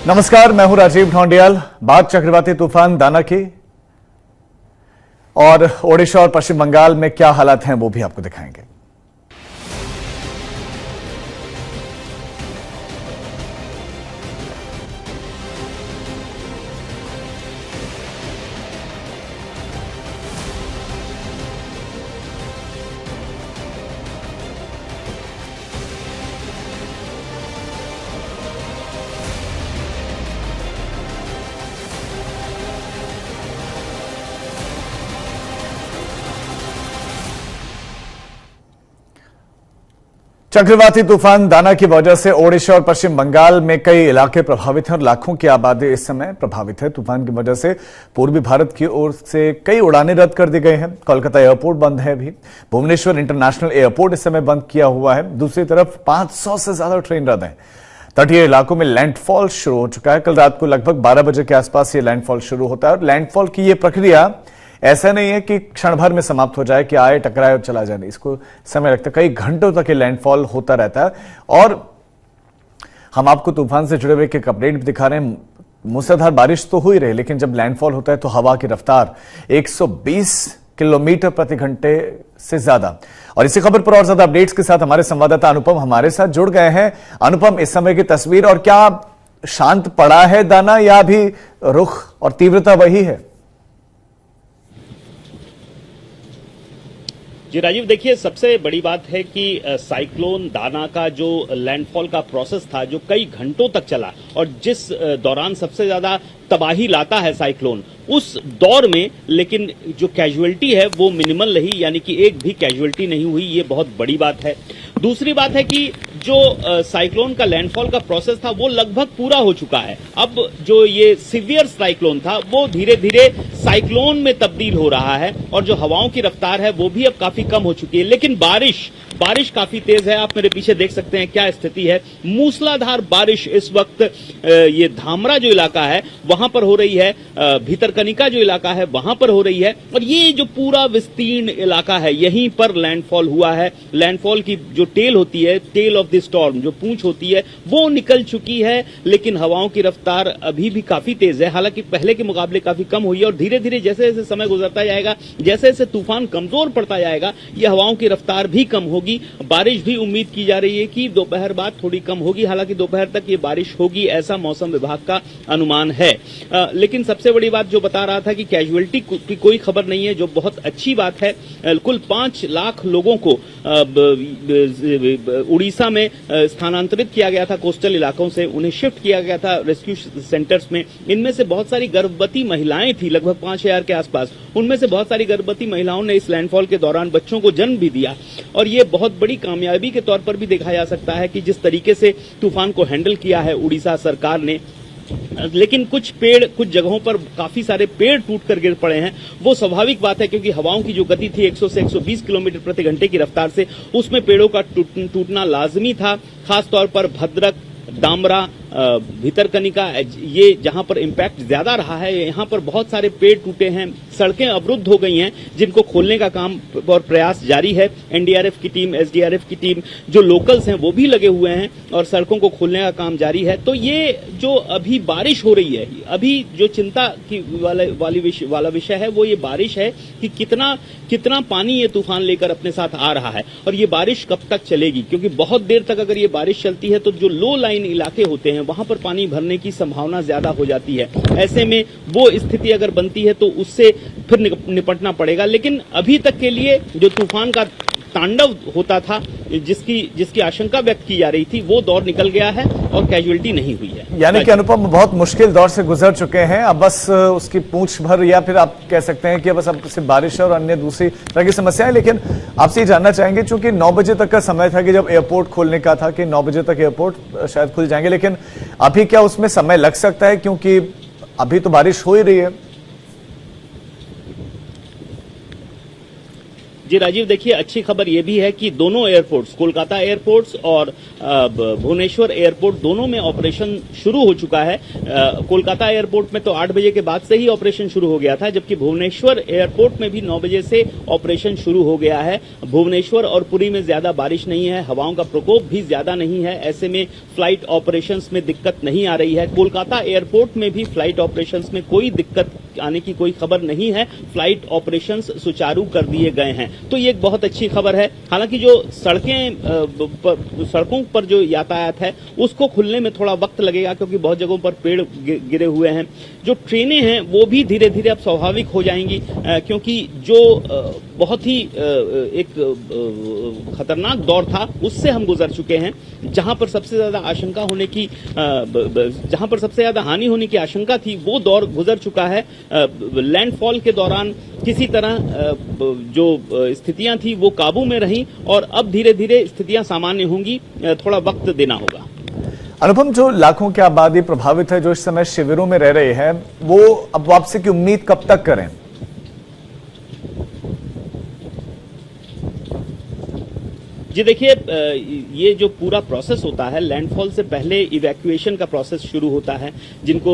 नमस्कार, मैं हूं राजीव ढोंडियाल। बात चक्रवाती तूफान दाना की और ओडिशा और पश्चिम बंगाल में क्या हालात हैं वो भी आपको दिखाएंगे। चक्रवाती तूफान दाना की वजह से ओडिशा और पश्चिम बंगाल में कई इलाके प्रभावित हैं और लाखों की आबादी इस समय प्रभावित है। तूफान की वजह से पूर्वी भारत की ओर से कई उड़ानें रद्द कर दी गई हैं। कोलकाता एयरपोर्ट बंद है अभी। भुवनेश्वर इंटरनेशनल एयरपोर्ट इस समय बंद किया हुआ है। दूसरी तरफ 500 से ज्यादा ट्रेन रद्द हैं। तटीय इलाकों में लैंडफॉल शुरू हो चुका है। कल रात को लगभग 12 बजे के आसपास ये लैंडफॉल शुरू होता है और लैंडफॉल की ये प्रक्रिया ऐसा नहीं है कि क्षण भर में समाप्त हो जाए, कि आए टकराए और चला जाए। इसको समय लगता है, कई घंटों तक ये लैंडफॉल होता रहता है। और हम आपको तूफान से जुड़े हुए एक अपडेट भी दिखा रहे हैं। मूसलाधार बारिश तो हो ही रही, लेकिन जब लैंडफॉल होता है तो हवा की रफ्तार 120 किलोमीटर प्रति घंटे से ज्यादा। और इसी खबर पर और ज्यादा अपडेट्स के साथ हमारे संवाददाता अनुपम हमारे साथ जुड़ गए हैं। अनुपम, इस समय की तस्वीर, और क्या शांत पड़ा है दाना या भी रुख और तीव्रता वही है? जी राजीव, देखिए सबसे बड़ी बात है कि साइक्लोन दाना का जो लैंडफॉल का प्रोसेस था, जो कई घंटों तक चला और जिस दौरान सबसे ज्यादा तबाही लाता है साइक्लोन, उस दौर में लेकिन जो कैजुअलिटी है वो मिनिमल रही, यानी कि एक भी कैजुअलिटी नहीं हुई। ये बहुत बड़ी बात है। दूसरी बात है कि जो साइक्लोन का लैंडफॉल का प्रोसेस था वो लगभग पूरा हो चुका है। अब जो ये सीवियर साइक्लोन था वो धीरे धीरे साइक्लोन में तब्दील हो रहा है और जो हवाओं की रफ्तार है वो भी अब काफी कम हो चुकी है। लेकिन बारिश काफी तेज है। आप मेरे पीछे देख सकते हैं क्या स्थिति है। मूसलाधार बारिश इस वक्त ये धामरा जो इलाका है वहां पर हो रही है, भीतरकनिका जो इलाका है वहां पर हो रही है, और ये जो पूरा विस्तीर्ण इलाका है यहीं पर लैंडफॉल हुआ है। लैंडफॉल की जो टेल होती है, टेल ऑफ द स्टॉर्म, जो पूंछ होती है वो निकल चुकी है, लेकिन हवाओं की रफ्तार अभी भी काफी तेज है। हालांकि पहले के मुकाबले काफी कम हुई है और धीरे धीरे जैसे जैसे समय गुजरता जाएगा, जैसे जैसे तूफान कमजोर पड़ता जाएगा, ये हवाओं की रफ्तार भी कम होगी। बारिश भी उम्मीद की जा रही है कि दोपहर बाद थोड़ी कम होगी। हालांकि दोपहर तक ये बारिश होगी ऐसा मौसम विभाग का अनुमान है। लेकिन सबसे बड़ी बात जो बता रहा था कि कैजुअलिटी की कोई खबर नहीं है, जो बहुत अच्छी बात है। कुल 5 लाख लोगों को उड़ीसा में स्थानांतरित किया गया था। कोस्टल इलाकों से उन्हें शिफ्ट किया गया था रेस्क्यू सेंटर्स में। इनमें से बहुत सारी गर्भवती महिलाएं थी, लगभग 5000 के आसपास। उनमें से बहुत सारी गर्भवती महिलाओं ने इस लैंडफॉल के दौरान बच्चों को जन्म भी दिया और ये बहुत बड़ी कामयाबी के तौर पर भी देखा जा सकता है कि जिस तरीके से तूफान को हैंडल किया है उड़ीसा सरकार ने। लेकिन कुछ जगहों पर काफी सारे पेड़ टूटकर गिर पड़े हैं। वो स्वाभाविक बात है क्योंकि हवाओं की जो गति थी 100 से 120 किलोमीटर प्रति घंटे की रफ्तार से, उसमें पेड़ों का टूटना लाजमी था। खासतौर पर भद्रक, डामरा, भीतरकनिका, ये जहां पर इम्पैक्ट ज्यादा रहा है, यहां पर बहुत सारे पेड़ टूटे हैं। सड़कें अवरुद्ध हो गई हैं जिनको खोलने का काम और प्रयास जारी है। एनडीआरएफ की टीम, एसडीआरएफ की टीम, जो लोकल्स हैं वो भी लगे हुए हैं और सड़कों को खोलने का काम जारी है। तो ये जो अभी बारिश हो रही है, अभी जो चिंता की वाला विषय है वो ये बारिश है कि कितना पानी ये तूफान लेकर अपने साथ आ रहा है और ये बारिश कब तक चलेगी। क्योंकि बहुत देर तक अगर ये बारिश चलती है तो जो लो लाइन इलाके होते हैं वहां पर पानी भरने की संभावना ज्यादा हो जाती है। ऐसे में वो स्थिति अगर बनती है तो उससे फिर निपटना पड़ेगा। लेकिन अभी तक के लिए जो तूफान का तांडव होता था, जिसकी आशंका व्यक्त की जा रही थी, वो दौर निकल गया है और कैजुअलिटी नहीं हुई है। यानी कि अनुपम बहुत मुश्किल दौर से गुजर चुके हैं। अब बस उसकी पूंछ भर, या फिर आप कह सकते हैं कि बस अब सिर्फ बारिश और अन्य दूसरी तरह की समस्याएं। लेकिन आपसे जानना चाहेंगे, चूंकि 9 बजे तक का समय था कि जब एयरपोर्ट खोलने का था कि 9 बजे तक एयरपोर्ट शायद खुल जाएंगे, लेकिन अभी क्या उसमें समय लग सकता है क्योंकि अभी तो बारिश हो ही रही है? जी राजीव, देखिए अच्छी खबर यह भी है कि दोनों एयरपोर्ट्स, कोलकाता एयरपोर्ट्स और भुवनेश्वर एयरपोर्ट, दोनों में ऑपरेशन शुरू हो चुका है। कोलकाता एयरपोर्ट में तो 8 बजे के बाद से ही ऑपरेशन शुरू हो गया था, जबकि भुवनेश्वर एयरपोर्ट में भी 9 बजे से ऑपरेशन शुरू हो गया है। भुवनेश्वर और पुरी में ज्यादा बारिश नहीं है, हवाओं का प्रकोप भी ज्यादा नहीं है, ऐसे में फ्लाइट ऑपरेशंस में दिक्कत नहीं आ रही है। कोलकाता एयरपोर्ट में भी फ्लाइट ऑपरेशंस में कोई दिक्कत आने की कोई खबर नहीं है, फ्लाइट ऑपरेशंस सुचारू कर दिए गए हैं, तो ये एक बहुत अच्छी खबर है। हालांकि जो सड़कों पर जो यातायात है उसको खुलने में थोड़ा वक्त लगेगा, क्योंकि बहुत जगहों पर पेड़ गिरे हुए हैं। जो ट्रेनें हैं वो भी धीरे धीरे अब स्वाभाविक हो जाएंगी, क्योंकि जो बहुत ही एक खतरनाक दौर था उससे हम गुजर चुके हैं। जहां पर सबसे ज्यादा आशंका होने की, जहां पर सबसे ज्यादा हानि होने की आशंका थी, वो दौर गुजर चुका है। लैंडफॉल के दौरान किसी तरह जो स्थितियां थी वो काबू में रहीं, और अब धीरे धीरे स्थितियां सामान्य होंगी, थोड़ा वक्त देना होगा। अनुपम, जो लाखों की आबादी प्रभावित है, जो इस समय शिविरों में रह रहे हैं, वो अब वापसी की उम्मीद कब तक करें? जी देखिए, ये जो पूरा प्रोसेस होता है, लैंडफॉल से पहले इवैक्यूएशन का प्रोसेस शुरू होता है, जिनको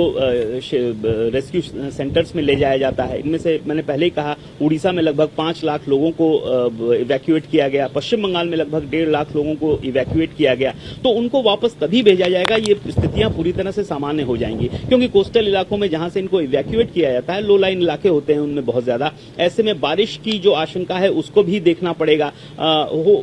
रेस्क्यू सेंटर्स में ले जाया जाता है। इनमें से मैंने पहले ही कहा, उड़ीसा में लगभग 5 लाख लोगों को इवैक्यूएट किया गया, पश्चिम बंगाल में लगभग 1.5 लाख लोगों को इवैक्यूएट किया गया। तो उनको वापस तभी भेजा जाएगा ये स्थितियां पूरी तरह से सामान्य हो जाएंगी, क्योंकि कोस्टल इलाकों में जहां से इनको इवैक्यूएट किया जाता है, लो लाइन इलाके होते हैं उनमें बहुत ज्यादा, ऐसे में बारिश की जो आशंका है उसको भी देखना पड़ेगा।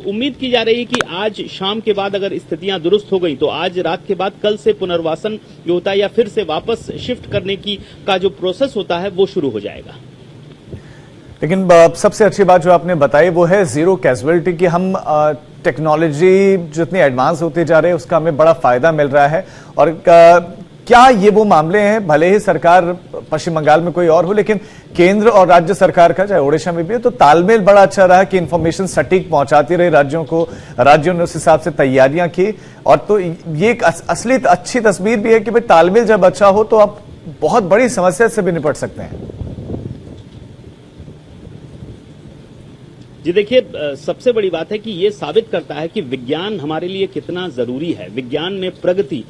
उम्मीद की जा रही है कि आज शाम के बाद अगर स्थितियां दुरुस्त हो गई तो आज रात के बाद कल से पुनर्वासन जो होता है या फिर से वापस शिफ्ट करने की का जो प्रोसेस होता है वो शुरू हो जाएगा। लेकिन सबसे अच्छी बात जो आपने बताई वो है जीरो कैजुअलिटी की। हम टेक्नोलॉजी जितनी एडवांस होती जा रही है उसका हमें बड़ा फायदा मिल रहा है। और क्या ये वो मामले हैं, भले ही सरकार पश्चिम बंगाल में कोई और हो, लेकिन केंद्र और राज्य सरकार का, चाहे ओडिशा में भी है, तो तालमेल बड़ा अच्छा रहा कि इंफॉर्मेशन सटीक पहुंचाती रही राज्यों को, राज्यों ने उस हिसाब से तैयारियां की। और तो ये एक असली अच्छी तस्वीर भी है कि भाई तालमेल जब अच्छा हो तो आप बहुत बड़ी समस्या से भी निपट सकते हैं। जी देखिए, सबसे बड़ी बात है कि ये साबित करता है कि विज्ञान हमारे लिए कितना जरूरी है। विज्ञान में प्रगति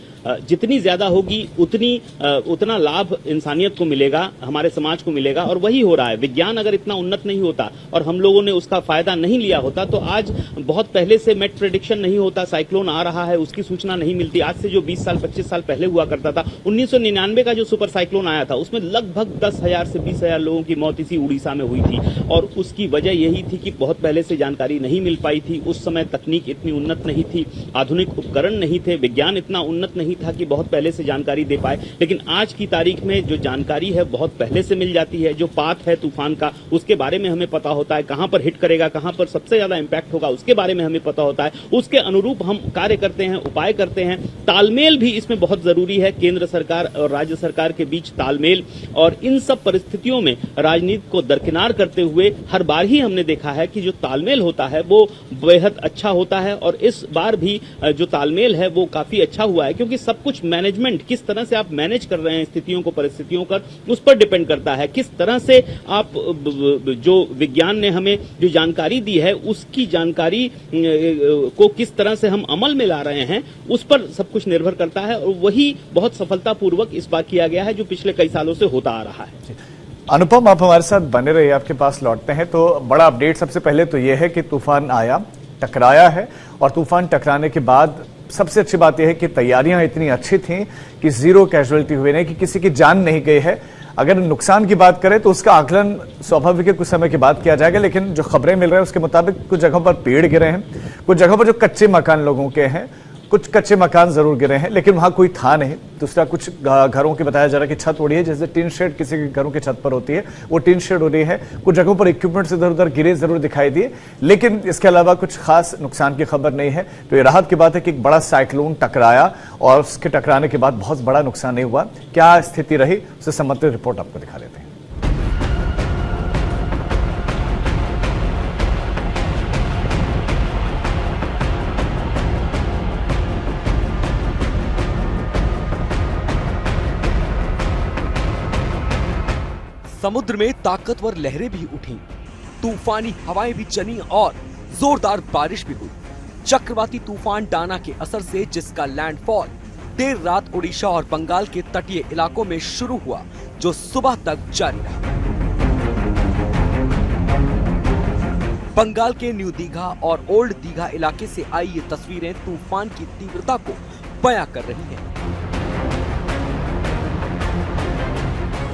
जितनी ज्यादा होगी उतना लाभ इंसानियत को मिलेगा, हमारे समाज को मिलेगा, और वही हो रहा है। विज्ञान अगर इतना उन्नत नहीं होता और हम लोगों ने उसका फायदा नहीं लिया होता तो आज बहुत पहले से मेट प्रेडिक्शन नहीं होता, साइक्लोन आ रहा है उसकी सूचना नहीं मिलती। आज से जो 20 साल 25 साल पहले हुआ करता था, 1999 का जो सुपर साइक्लोन आया था उसमें लगभग 10,000 से 20,000 लोगों की मौत इसी उड़ीसा में हुई थी, और उसकी वजह यही थी कि बहुत पहले से जानकारी नहीं मिल पाई थी। उस समय तकनीक इतनी उन्नत नहीं थी, आधुनिक उपकरण नहीं थे, विज्ञान इतना उन्नत नहीं था कि बहुत पहले से जानकारी दे पाए। लेकिन आज की तारीख में जो जानकारी है बहुत पहले से मिल जाती है। जो पाथ है तूफान का उसके बारे में हमें पता होता है, कहां पर हिट करेगा, कहां पर सबसे ज्यादा इंपैक्ट होगा उसके बारे में हमें पता होता है। उसके अनुरूप हम कार्य करते हैं, उपाय करते हैं। तालमेल भी इसमें बहुत जरूरी है, केंद्र सरकार और राज्य सरकार के बीच तालमेल। और इन सब परिस्थितियों में राजनीति को दरकिनार करते हुए हर बार ही हमने देखा है कि जो तालमेल होता है वो बेहद अच्छा होता है। और इस बार भी जो तालमेल है वो काफी अच्छा हुआ है, क्योंकि सब कुछ मैनेजमेंट, किस तरह से आप मैनेज कर रहे हैं स्थितियों को, परिस्थितियों पर, उस पर डिपेंड करता है। किस तरह से आप जो विज्ञान ने हमें जो जानकारी दी है उसकी जानकारी को किस तरह से हम अमल में ला रहे हैं उस पर सब कुछ निर्भर करता है। और वही बहुत सफलतापूर्वक इस बार किया गया है जो पिछले कई सालों से होता आ रहा है। अनुपम, आप हमारे साथ बने रहिए, आपके पास लौटते हैं। तो बड़ा अपडेट सबसे पहले तो यह है कि तूफान आया, टकराया है, और तूफान टकराने के बाद सबसे अच्छी बात यह है कि तैयारियां इतनी अच्छी थीं कि जीरो कैजुअलिटी हुई नहीं, कि किसी की जान नहीं गई है। अगर नुकसान की बात करें तो उसका आकलन स्वाभाविक है कुछ समय के बाद किया जाएगा, लेकिन जो खबरें मिल रही हैं उसके मुताबिक कुछ जगहों पर पेड़ गिरे हैं, कुछ जगहों पर जो कच्चे मकान लोगों के हैं, कुछ कच्चे मकान जरूर गिरे हैं, लेकिन वहां कोई था नहीं। दूसरा, कुछ घरों की बताया जा रहा है कि छत उड़ी है, जैसे टिन शेड किसी के घरों की छत पर होती है, वो टिन शेड उड़ी है। कुछ जगहों पर इक्विपमेंट्स इधर उधर गिरे जरूर दिखाई दिए, लेकिन इसके अलावा कुछ खास नुकसान की खबर नहीं है। तो ये राहत की बात है कि एक बड़ा साइक्लोन टकराया और उसके टकराने के बाद बहुत बड़ा नुकसान नहीं हुआ। क्या स्थिति रही उससे संबंधित रिपोर्ट आपको दिखा देते हैं। समुद्र में ताकतवर लहरें भी उठी, तूफानी हवाएं भी चली और जोरदार बारिश भी हुई। चक्रवाती तूफान डाना के असर से जिसका लैंडफॉल देर रात ओडिशा और बंगाल के तटीय इलाकों में शुरू हुआ, जो सुबह तक जारी रहा। बंगाल के न्यू दीघा और ओल्ड दीघा इलाके से आई ये तस्वीरें तूफान की तीव्रता को बयां कर रही हैं।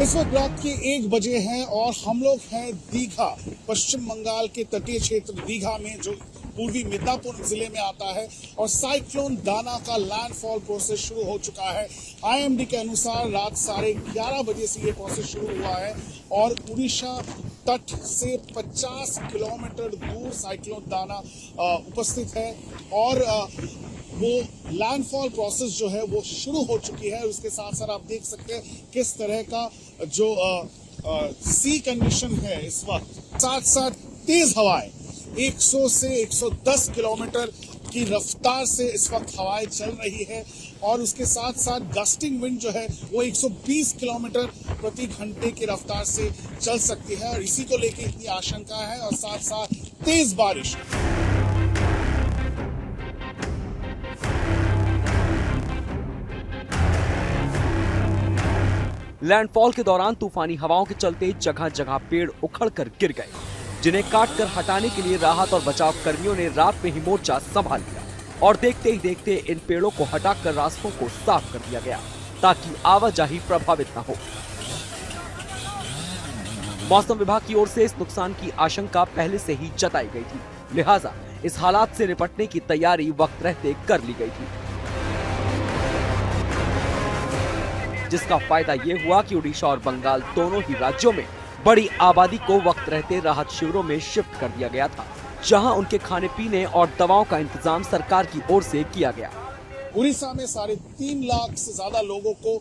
इस वक्त रात के 1 बजे हैं और हम लोग हैं दीघा, पश्चिम बंगाल के तटीय क्षेत्र दीघा में, जो पूर्वी मिदनापुर जिले में आता है। और साइक्लोन दाना का लैंडफॉल प्रोसेस शुरू हो चुका है। आईएमडी के अनुसार रात 11:30 बजे से ये प्रोसेस शुरू हुआ है और उड़ीसा तट से 50 किलोमीटर दूर साइक्लोन दाना उपस्थित है और वो लैंडफॉल प्रोसेस जो है वो शुरू हो चुकी है। उसके साथ साथ आप देख सकते हैं किस तरह का जो सी कंडीशन है इस वक्त। साथ साथ तेज हवाएं 100 से 110 किलोमीटर की रफ्तार से इस वक्त हवाएं चल रही है और उसके साथ साथ गस्टिंग विंड जो है वो 120 किलोमीटर प्रति घंटे की रफ्तार से चल सकती है और इसी को लेकर इतनी आशंका है। और साथ साथ तेज बारिश। लैंडफॉल के दौरान तूफानी हवाओं के चलते जगह जगह पेड़ उखड़कर गिर गए, जिन्हें काटकर हटाने के लिए राहत और बचाव कर्मियों ने रात में ही मोर्चा संभाल लिया और देखते ही देखते इन पेड़ों को हटाकर रास्तों को साफ कर दिया गया ताकि आवाजाही प्रभावित न हो। मौसम विभाग की ओर से इस नुकसान की आशंका पहले से ही जताई गई थी, लिहाजा इस हालात से निपटने की तैयारी वक्त रहते कर ली गई थी, जिसका फायदा ये हुआ कि उड़ीसा और बंगाल दोनों ही राज्यों में बड़ी आबादी को वक्त रहते राहत शिविरों में शिफ्ट कर दिया गया था, जहां उनके खाने पीने और दवाओं का इंतजाम सरकार की ओर से किया गया। उड़ीसा में 3.5 लाख से ज्यादा लोगों को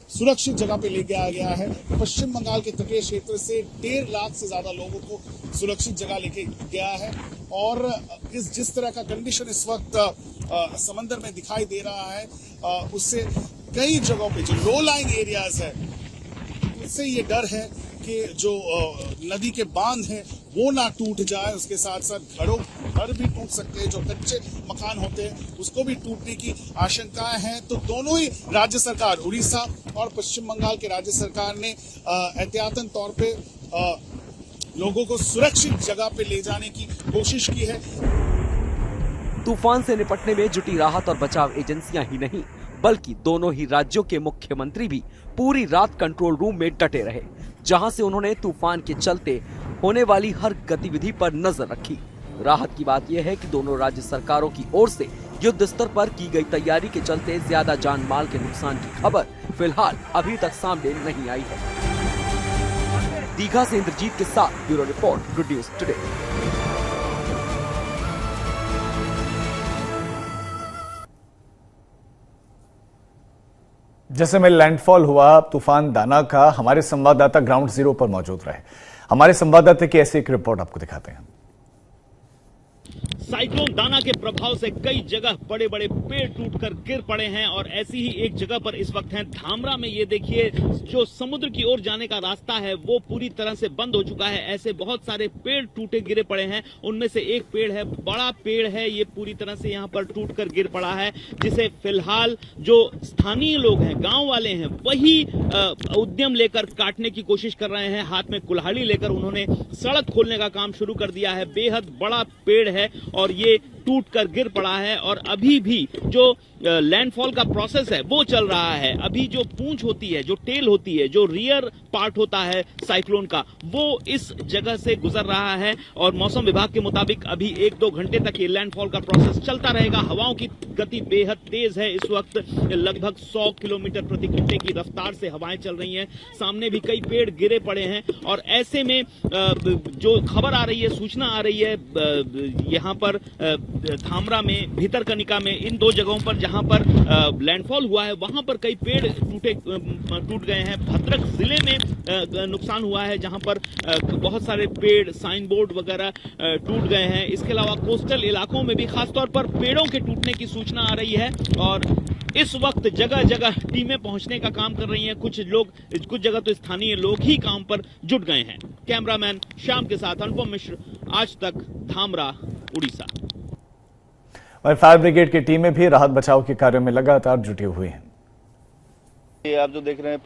सुरक्षित जगह पे ले गया गया है। पश्चिम बंगाल के तटीय क्षेत्र से 1.5 लाख से ज्यादा लोगों को सुरक्षित जगह लेके गया है और जिस तरह का कंडीशन इस वक्त समंदर में दिखाई दे रहा है, उससे कई जगहों पे जो लो लाइन एरियाज है उससे ये डर है कि जो नदी के बांध हैं वो ना टूट जाए। उसके साथ साथ घर भी टूट सकते हैं, जो कच्चे मकान होते हैं उसको भी टूटने की आशंकाएं हैं। तो दोनों ही राज्य सरकार, उड़ीसा और पश्चिम बंगाल के राज्य सरकार ने एहतियातन तौर पे लोगों को सुरक्षित जगह पे ले जाने की कोशिश की है। तूफान से निपटने में जुटी राहत और बचाव एजेंसियां ही नहीं, बल्कि दोनों ही राज्यों के मुख्यमंत्री भी पूरी रात कंट्रोल रूम में डटे रहे, जहां से उन्होंने तूफान के चलते होने वाली हर गतिविधि पर नजर रखी। राहत की बात यह है कि दोनों राज्य सरकारों की ओर से युद्ध स्तर पर की गई तैयारी के चलते ज्यादा जान माल के नुकसान की खबर फिलहाल अभी तक सामने नहीं आई है। दीघा से इंद्रजीत के साथ bureau report, good news today. जैसे में लैंडफॉल हुआ तूफान दाना का, हमारे संवाददाता ग्राउंड जीरो पर मौजूद रहे। हमारे संवाददाता की ऐसी एक रिपोर्ट आपको दिखाते हैं। साइक्लोन दाना के प्रभाव से कई जगह बड़े बड़े पेड़ टूटकर गिर पड़े हैं और ऐसी ही एक जगह पर इस वक्त हैं धामरा में। ये देखिए, जो समुद्र की ओर जाने का रास्ता है वो पूरी तरह से बंद हो चुका है। ऐसे बहुत सारे पेड़ टूटे गिरे पड़े हैं। उनमें से एक पेड़ है, बड़ा पेड़ है, ये पूरी तरह से यहाँ पर टूटकर गिर पड़ा है, जिसे फिलहाल जो स्थानीय लोग हैं, गांव वाले हैं, वही उद्यम लेकर काटने की कोशिश कर रहे हैं। हाथ में कुल्हाड़ी लेकर उन्होंने सड़क खोलने का काम शुरू कर दिया है। बेहद बड़ा पेड़ है और ये टूटकर गिर पड़ा है और अभी भी जो लैंडफॉल का प्रोसेस है वो चल रहा है। अभी जो पूंछ होती है, जो टेल होती है, जो रियर पार्ट होता है साइक्लोन का, वो इस जगह से गुजर रहा है और मौसम विभाग के मुताबिक अभी 1-2 घंटे तक ये लैंडफॉल का प्रोसेस चलता रहेगा। हवाओं की गति बेहद तेज है। इस वक्त लगभग 100 किलोमीटर प्रति घंटे की रफ्तार से हवाएं चल रही हैं। सामने भी कई पेड़ गिरे पड़े हैं और ऐसे में जो खबर आ रही है, सूचना आ रही है, यहाँ पर धामरा में, भीतरकनिका में, इन 2 जगहों पर जहां पर लैंडफॉल हुआ है वहां पर कई पेड़ टूट गए हैं। भद्रक जिले में नुकसान हुआ है जहां पर बहुत सारे पेड़, साइन बोर्ड वगैरह टूट गए हैं। इसके अलावा कोस्टल इलाकों में भी खासतौर पर पेड़ों के टूटने की सूचना आ रही है और इस वक्त जगह जगह टीमें पहुंचने का काम कर रही हैं। कुछ जगह तो स्थानीय लोग ही काम पर जुट गए हैं। कैमरामैन श्याम के साथ अनुपम मिश्र, आज तक, धामरा, उड़ीसा। और फायर ब्रिगेड की टीमें भी राहत बचाव के कार्यों में लगातार जुटी हुई हैं। ये आप जो देख रहे हैं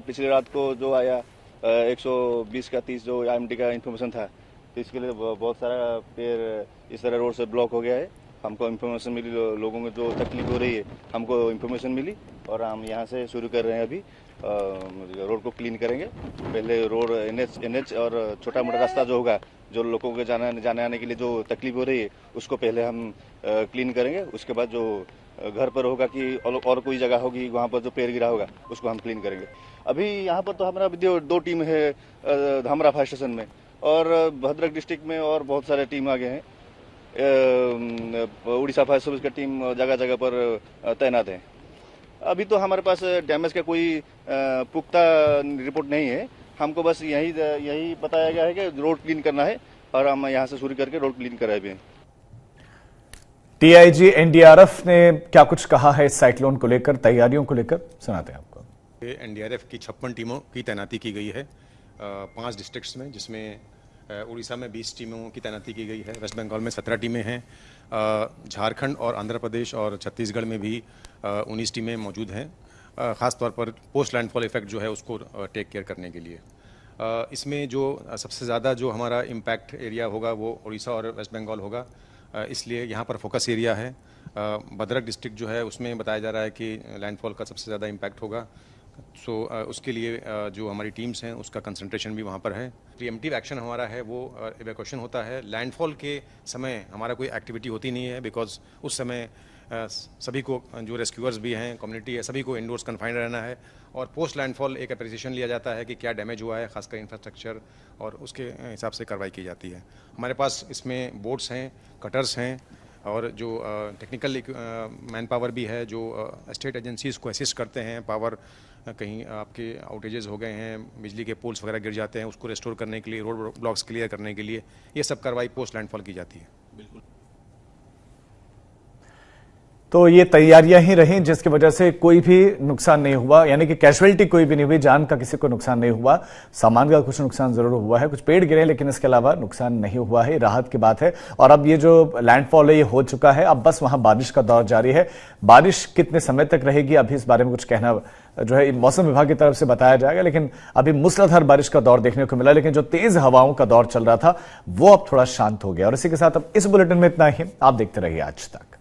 पिछले रात को जो आया 120 का 30 जो IMT का इन्फॉर्मेशन था, तो इसके लिए बहुत सारा पेड़ इस तरह रोड से ब्लॉक हो गया है। हमको इन्फॉर्मेशन मिली, लोगों को जो तकलीफ हो रही है हमको इन्फॉर्मेशन मिली और हम यहाँ से शुरू कर रहे हैं। अभी रोड को क्लीन करेंगे। पहले रोड NH और छोटा मोटा रास्ता जो होगा, जो लोगों के जाने आने के लिए जो तकलीफ हो रही है, उसको पहले हम क्लीन करेंगे। उसके बाद जो घर पर होगा कि और कोई जगह होगी वहाँ पर जो पेड़ गिरा होगा उसको हम क्लीन करेंगे। अभी यहाँ पर तो हमारा दो टीम है धामरा फायर स्टेशन में और भद्रक डिस्ट्रिक्ट में और बहुत सारे टीम आगे हैं। उड़ीसा फायर सर्विस का टीम जगह जगह पर तैनात है। अभी तो हमारे पास डैमेज का कोई पुख्ता रिपोर्ट नहीं है। हमको बस यही बताया गया है कि रोड क्लीन करना है और हम यहाँ से शुरू करके रोड क्लीन कराए भी हैं। TIG NDRF ने क्या कुछ कहा है इस साइक्लोन को लेकर, तैयारियों को लेकर, सुनाते हैं आपको। NDRF की 56 टीमों की तैनाती की गई है 5 डिस्ट्रिक्ट्स में, जिसमें उड़ीसा में 20 टीमों की तैनाती की गई है, वेस्ट बंगाल में 17 टीमें हैं, झारखंड और आंध्र प्रदेश और छत्तीसगढ़ में भी 19 टीमें मौजूद हैं, ख़ास तौर पर पोस्ट लैंडफॉल इफेक्ट जो है उसको टेक केयर करने के लिए। इसमें जो सबसे ज़्यादा जो हमारा इम्पैक्ट एरिया होगा वो उड़ीसा और वेस्ट बंगाल होगा, इसलिए यहाँ पर फोकस एरिया है। भद्रक डिस्ट्रिक्ट जो है उसमें बताया जा रहा है कि लैंडफॉल का सबसे ज़्यादा इम्पैक्ट होगा। उसके लिए जो हमारी टीम्स हैं उसका कंसंट्रेशन भी वहाँ पर है। प्रीएम्प्टिव एक्शन हमारा है वो इवैक्यूएशन होता है। लैंडफॉल के समय हमारा कोई एक्टिविटी होती नहीं है, बिकॉज उस समय सभी को, जो रेस्क्यूअर्स भी हैं, कम्युनिटी है, सभी को इंडोर्स कन्फाइंड रहना है। और पोस्ट लैंडफॉल एक अप्रिसिएशन लिया जाता है कि क्या डैमेज हुआ है, खासकर इंफ्रास्ट्रक्चर, और उसके हिसाब से कार्रवाई की जाती है। हमारे पास इसमें बोट्स हैं, कटर्स हैं और जो टेक्निकल मैन पावर भी है, जो स्टेट एजेंसीज़ को असिस्ट करते हैं। पावर कहीं आपके आउटेजेस हो गए हैं, बिजली के पोल्स वगैरह गिर जाते हैं, उसको रेस्टोर करने के लिए, रोड ब्लॉक्स क्लियर करने के लिए, ये सब कार्रवाई पोस्ट लैंडफॉल की जाती है। बिल्कुल। तो ये तैयारियां ही रहीं जिसकी वजह से कोई भी नुकसान नहीं हुआ, यानी कि कैजुअलिटी कोई भी नहीं हुई, जान का किसी को नुकसान नहीं हुआ। सामान का कुछ नुकसान जरूर हुआ है, कुछ पेड़ गिरे, लेकिन इसके अलावा नुकसान नहीं हुआ है। राहत की बात है। और अब ये जो लैंडफॉल है ये हो चुका है, अब बस वहां बारिश का दौर जारी है। बारिश कितने समय तक रहेगी अभी इस बारे में कुछ कहना जो है मौसम विभाग की तरफ से बताया जाएगा, लेकिन अभी मूसलाधार बारिश का दौर देखने को मिला, लेकिन जो तेज हवाओं का दौर चल रहा था वो अब थोड़ा शांत हो गया। और इसी के साथ अब इस बुलेटिन में इतना ही। आप देखते रहिए आज तक।